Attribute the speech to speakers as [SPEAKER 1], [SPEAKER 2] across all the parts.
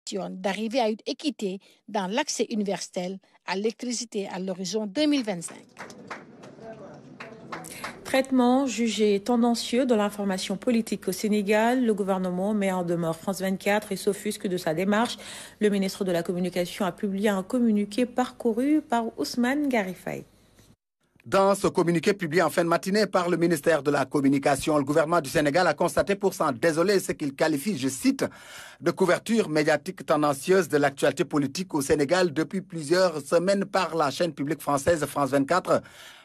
[SPEAKER 1] ambitionne d'arriver à une équité dans l'accès universel à l'électricité à l'horizon 2025.
[SPEAKER 2] Traitement jugé tendancieux de l'information politique au Sénégal, le gouvernement met en demeure France 24 et s'offusque de sa démarche. Le ministre de la Communication a publié un communiqué parcouru par Ousmane Garifaye.
[SPEAKER 3] Dans ce communiqué publié en fin de matinée par le ministère de la Communication, le gouvernement du Sénégal a constaté pour s'en désoler ce qu'il qualifie, je cite, de couverture médiatique tendancieuse de l'actualité politique au Sénégal depuis plusieurs semaines par la chaîne publique française France 24.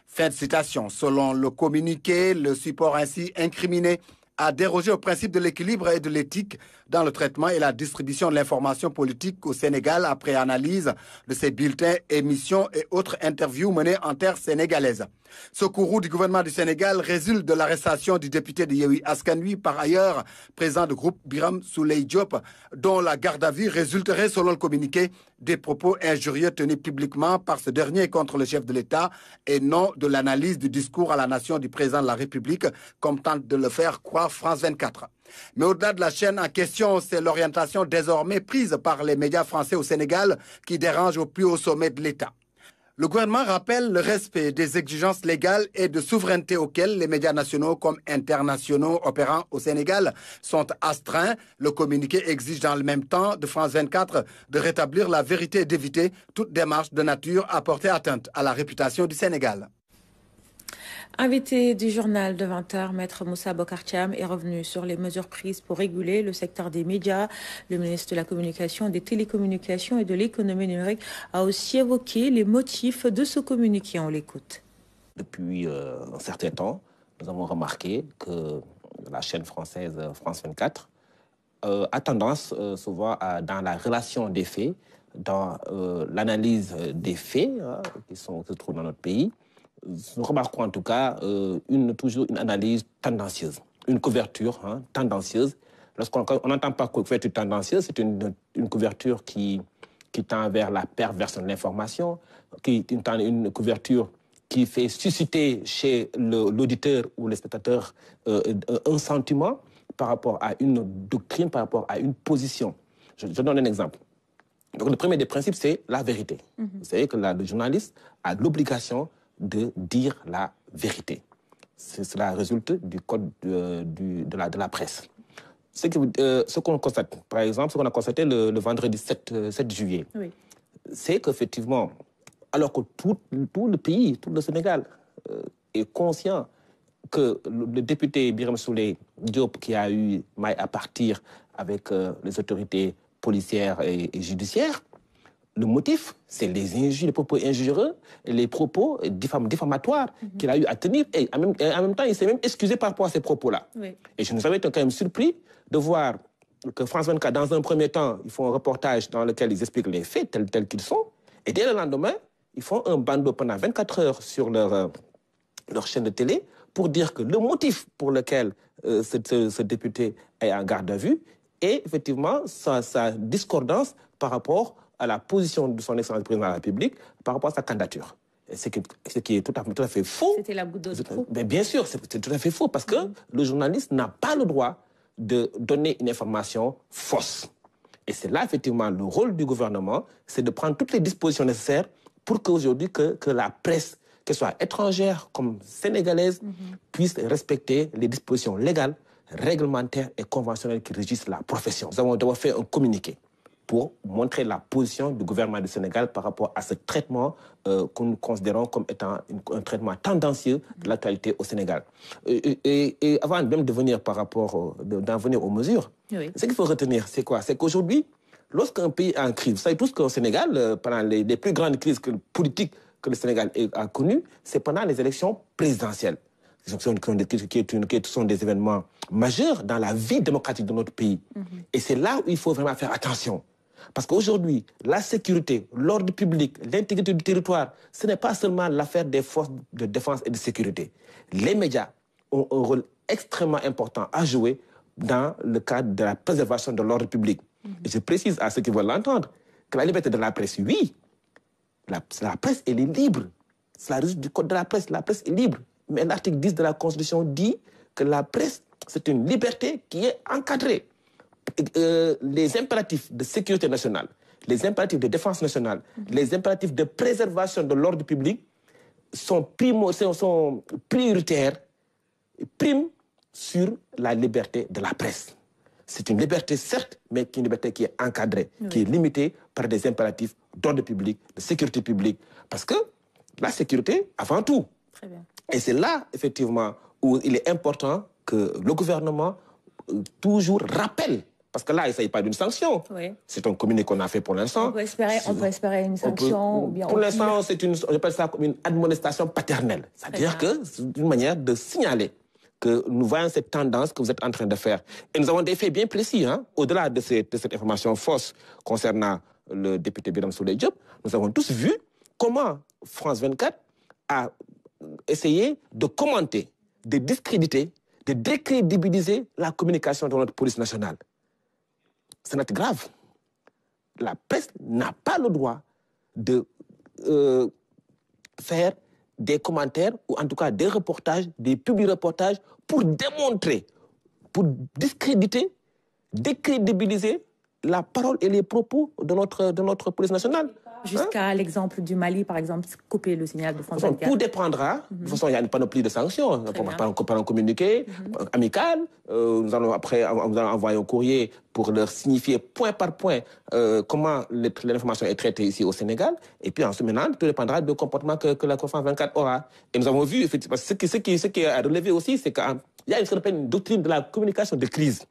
[SPEAKER 3] Fin de citation. Selon le communiqué, le support ainsi incriminé a dérogé au principe de l'équilibre et de l'éthique dans le traitement et la distribution de l'information politique au Sénégal après analyse de ses bulletins, émissions et autres interviews menées en terre sénégalaise. Ce courroux du gouvernement du Sénégal résulte de l'arrestation du député de Yewwi Askan Wi, par ailleurs président du groupe Birame Souleye Diop, dont la garde à vue résulterait, selon le communiqué, des propos injurieux tenus publiquement par ce dernier contre le chef de l'État et non de l'analyse du discours à la nation du président de la République, comme tente de le faire croire France 24. Mais au-delà de la chaîne en question, c'est l'orientation désormais prise par les médias français au Sénégal qui dérange au plus haut sommet de l'État. Le gouvernement rappelle le respect des exigences légales et de souveraineté auxquelles les médias nationaux comme internationaux opérant au Sénégal sont astreints. Le communiqué exige dans le même temps de France 24 de rétablir la vérité et d'éviter toute démarche de nature à porter atteinte à la réputation du Sénégal.
[SPEAKER 2] Invité du journal de 20h, Maître Moussa Bocar Thiam est revenu sur les mesures prises pour réguler le secteur des médias. Le ministre de la Communication, des Télécommunications et de l'Économie numérique a aussi évoqué les motifs de ce communiqué. On l'écoute.
[SPEAKER 4] Depuis un certain temps, nous avons remarqué que la chaîne française France 24 a tendance souvent dans la relation des faits, dans l'analyse des faits qui se trouvent dans notre pays. Nous remarquons en tout cas toujours une analyse tendancieuse, une couverture tendancieuse. Lorsqu'on n'entend pas couverture tendancieuse, c'est une couverture qui tend vers la perversion de l'information, une couverture qui fait susciter chez l'auditeur ou le spectateur un sentiment par rapport à une doctrine, par rapport à une position. Je donne un exemple. Donc le premier des principes, c'est la vérité. Vous savez que le journaliste a l'obligation de dire la vérité. Cela résulte du code de la presse. Ce qu'on constate, par exemple, ce qu'on a constaté le vendredi 7 juillet, oui, c'est qu'effectivement, alors que tout le pays, tout le Sénégal est conscient que le député Birame Souleye Diop, qui a eu maille à partir avec les autorités policières et judiciaires, le motif, c'est les propos injurieux, les propos diffamatoires qu'il a eu à tenir. Et en même temps, il s'est même excusé par rapport à ces propos-là. Oui. Et je nous avais été quand même surpris de voir que France 24, dans un premier temps, ils font un reportage dans lequel ils expliquent les faits tels qu'ils sont. Et dès le lendemain, ils font un bandeau pendant 24 heures sur leur chaîne de télé pour dire que le motif pour lequel ce député est en garde à vue est effectivement sa discordance par rapport à la position de son excellence président de la République par rapport à sa candidature. Ce qui est tout à fait faux.
[SPEAKER 2] C'était la goutte d'eau du trou.
[SPEAKER 4] Mais bien sûr, c'est tout à fait faux parce que le journaliste n'a pas le droit de donner une information fausse. Et c'est là, effectivement, le rôle du gouvernement, c'est de prendre toutes les dispositions nécessaires pour qu'aujourd'hui, que la presse, qu'elle soit étrangère comme sénégalaise, puisse respecter les dispositions légales, réglementaires et conventionnelles qui régissent la profession. Nous avons d'abord fait un communiqué pour montrer la position du gouvernement du Sénégal par rapport à ce traitement que nous considérons comme étant un traitement tendancieux de l'actualité au Sénégal. Et avant même de venir d'en venir aux mesures, oui, ce qu'il faut retenir, c'est quoi? C'est qu'aujourd'hui, lorsqu'un pays est en crise, vous savez tous qu'au Sénégal, pendant les plus grandes crises politiques que le Sénégal a connues, c'est pendant les élections présidentielles. Ce sont des événements majeurs dans la vie démocratique de notre pays. Et c'est là où il faut vraiment faire attention. Parce qu'aujourd'hui, la sécurité, l'ordre public, l'intégrité du territoire, ce n'est pas seulement l'affaire des forces de défense et de sécurité. Les médias ont un rôle extrêmement important à jouer dans le cadre de la préservation de l'ordre public. Et je précise à ceux qui veulent l'entendre que la liberté de la presse, oui, la presse, elle est libre. C'est la résultat du code de la presse est libre. Mais l'article 10 de la Constitution dit que la presse, c'est une liberté qui est encadrée les impératifs de sécurité nationale, les impératifs de défense nationale, les impératifs de préservation de l'ordre public sont prioritaires, priment sur la liberté de la presse. C'est une liberté, certes, mais une liberté qui est encadrée, qui est limitée par des impératifs d'ordre public, de sécurité publique. Parce que la sécurité, avant tout.
[SPEAKER 2] Très bien. Et
[SPEAKER 4] c'est là, effectivement, où il est important que le gouvernement toujours rappelle. Parce que là, il ne s'agit pas d'une sanction.
[SPEAKER 2] Oui.
[SPEAKER 4] C'est un communiqué qu'on a fait pour l'instant.
[SPEAKER 2] On peut espérer une sanction.
[SPEAKER 4] Pour l'instant, j'appelle ça comme une admonestation paternelle. C'est-à-dire que c'est une manière de signaler que nous voyons cette tendance que vous êtes en train de faire. Et nous avons des faits bien précis, hein, au-delà de cette information fausse concernant le député Birame Souleye Diop. Nous avons tous vu comment France 24 a essayé de commenter, de discréditer, de décrédibiliser la communication de notre police nationale. C'est notre grave. La presse n'a pas le droit de faire des commentaires ou en tout cas des reportages, des publi-reportages pour démontrer, pour discréditer, décrédibiliser la parole et les propos de notre police nationale.
[SPEAKER 2] Jusqu'à l'exemple du Mali, par exemple, couper le signal de France 24.
[SPEAKER 4] Tout dépendra. De toute façon, il y a une panoplie de sanctions. Par un communiqué amical. Nous allons après envoyer un courrier pour leur signifier point par point comment l'information est traitée ici au Sénégal. Et puis ensuite, maintenant, tout dépendra du comportement que la France 24 aura. Et nous avons vu, effectivement, ce qui est à relever aussi, c'est qu'il y a une doctrine de la communication de crise.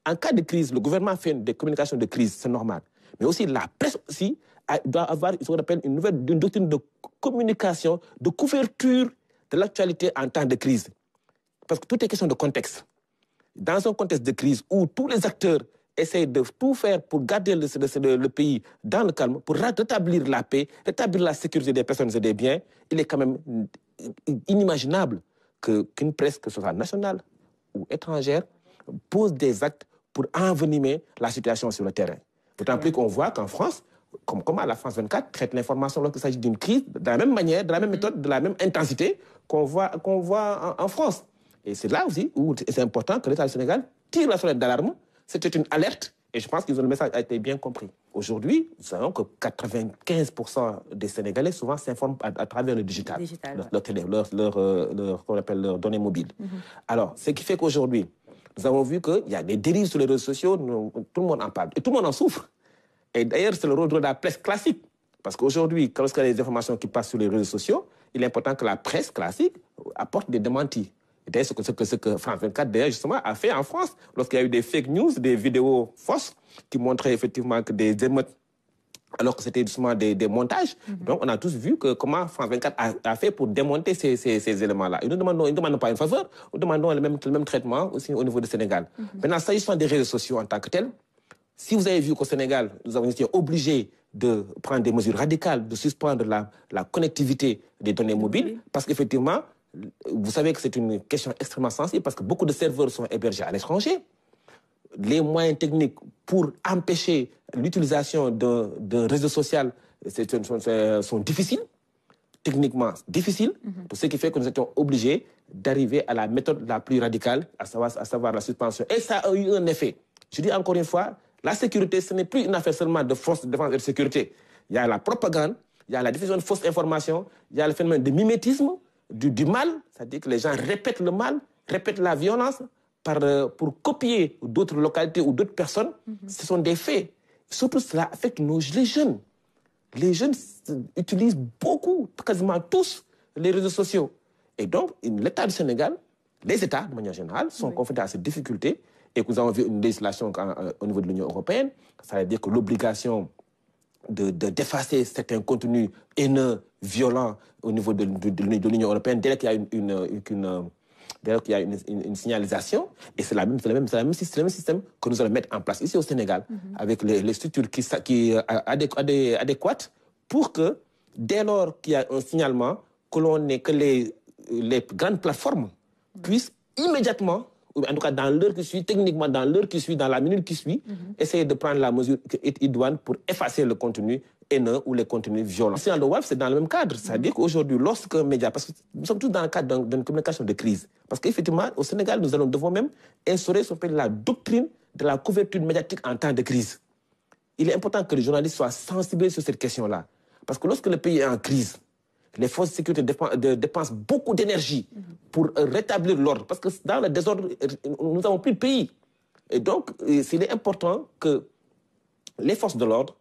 [SPEAKER 4] En cas de crise, le gouvernement fait des communications de crise, c'est normal. Mais aussi, la presse aussi doit avoir ce qu'on appelle une doctrine de communication, de couverture de l'actualité en temps de crise. Parce que tout est question de contexte. Dans un contexte de crise où tous les acteurs essayent de tout faire pour garder le pays dans le calme, pour rétablir la paix, rétablir la sécurité des personnes et des biens, il est quand même inimaginable qu'une presse, que ce soit nationale ou étrangère, pose des actes pour envenimer la situation sur le terrain. D'autant plus qu'on voit qu'en France, comment la France 24 traite l'information lorsqu'il s'agit d'une crise, de la même manière, de la même méthode, de la même intensité qu'on voit en France. Et c'est là aussi où c'est important que l'État du Sénégal tire la sonnette d'alarme. C'était une alerte et je pense que le message a été bien compris. Aujourd'hui, nous savons que 95% des Sénégalais souvent s'informent à travers le digital, leur télé, qu'on appelle leurs données mobiles. Alors, ce qui fait qu'aujourd'hui, nous avons vu qu'il y a des dérives sur les réseaux sociaux, tout le monde en parle et tout le monde en souffre. Et d'ailleurs, c'est le rôle de la presse classique. Parce qu'aujourd'hui, lorsqu'il y a des informations qui passent sur les réseaux sociaux, il est important que la presse classique apporte des démentis. Et d'ailleurs, ce que France 24, d'ailleurs, justement, a fait en France, lorsqu'il y a eu des fake news, des vidéos fausses, qui montraient effectivement que des émeutes, alors que c'était justement des montages. Donc, on a tous vu comment France 24 a fait pour démonter ces éléments-là. Et nous ne demandons pas une faveur, nous demandons le même traitement aussi au niveau du Sénégal. Maintenant, s'agissant des réseaux sociaux en tant que tels, si vous avez vu qu'au Sénégal, nous avons été obligés de prendre des mesures radicales, de suspendre la connectivité des données mobiles, parce qu'effectivement, vous savez que c'est une question extrêmement sensible, parce que beaucoup de serveurs sont hébergés à l'étranger. Les moyens techniques pour empêcher l'utilisation d'un réseau social sont difficiles, techniquement difficiles, ce qui fait que nous étions obligés d'arriver à la méthode la plus radicale, à savoir la suspension. Et ça a eu un effet. Je dis encore une fois, la sécurité, ce n'est plus une affaire seulement de force de défense et de sécurité. Il y a la propagande, il y a la diffusion de fausses informations, il y a le phénomène de mimétisme, du mal, c'est-à-dire que les gens répètent le mal, répètent la violence pour copier d'autres localités ou d'autres personnes. Ce sont des faits. Surtout, cela affecte les jeunes. Les jeunes utilisent beaucoup, quasiment tous, les réseaux sociaux. Et donc, l'État du Sénégal, les États, de manière générale, sont confrontés à cette difficulté. Et que nous avons vu une législation au niveau de l'Union européenne, ça veut dire que l'obligation d'effacer certains contenus haineux, violents au niveau de l'Union européenne, dès qu'il y a une signalisation, et c'est le même système que nous allons mettre en place ici au Sénégal, avec les structures adéquates, pour que, dès lors qu'il y a un signalement, que les grandes plateformes puissent immédiatement, en tout cas dans l'heure qui suit, techniquement dans l'heure qui suit, dans la minute qui suit, essayer de prendre la mesure idoine pour effacer le contenu haineux ou les contenus violents. Le WAF, c'est dans le même cadre. C'est-à-dire qu'aujourd'hui, lorsqu'un média, parce que nous sommes tous dans le cadre d'une communication de crise, parce qu'effectivement, au Sénégal, nous devons même instaurer ce qu'on appelle la doctrine de la couverture médiatique en temps de crise. Il est important que les journalistes soient sensibilisés sur cette question-là. Parce que lorsque le pays est en crise, les forces de sécurité dépensent beaucoup d'énergie pour rétablir l'ordre. Parce que dans le désordre, nous n'avons plus de pays. Et donc, il est important que les forces de l'ordre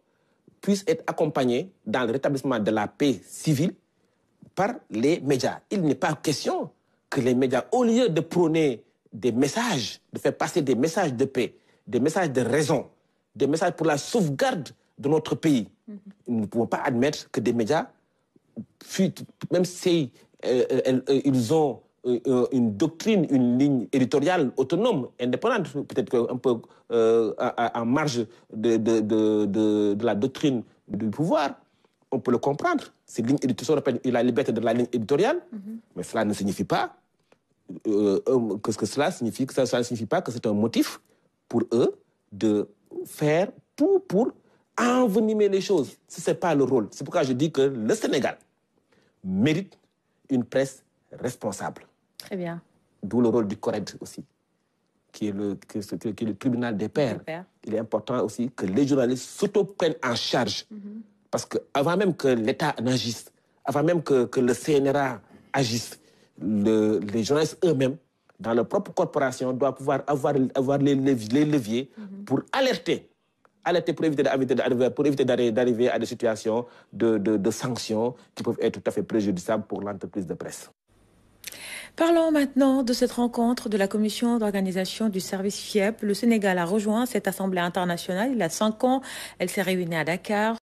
[SPEAKER 4] puissent être accompagnées dans le rétablissement de la paix civile par les médias. Il n'est pas question que les médias, au lieu de prôner des messages, de faire passer des messages de paix, des messages de raison, des messages pour la sauvegarde de notre pays, nous ne pouvons pas admettre que des médias, même si ils ont une doctrine, une ligne éditoriale autonome, indépendante, peut-être un peu en marge de la doctrine du pouvoir, on peut le comprendre. Cette ligne éditoriale, on appelle la liberté de la ligne éditoriale, mais cela ne signifie pas que cela ne signifie pas que c'est un motif pour eux de faire tout pour envenimer les choses. Ce n'est pas le rôle. C'est pourquoi je dis que le Sénégal mérite une presse responsable.
[SPEAKER 2] Très bien.
[SPEAKER 4] D'où le rôle du CORED aussi, qui est le tribunal des pairs. Il est important aussi que les journalistes s'auto-prennent en charge. Parce qu'avant même que l'État n'agisse, avant même que le CNRA agisse, les journalistes eux-mêmes, dans leur propre corporation, doivent pouvoir avoir les leviers pour alerter pour éviter d'arriver à des situations de sanctions qui peuvent être tout à fait préjudiciables pour l'entreprise de presse.
[SPEAKER 2] Parlons maintenant de cette rencontre de la commission d'organisation du service FIEP. Le Sénégal a rejoint cette assemblée internationale il y a 5 ans. Elle s'est réunie à Dakar.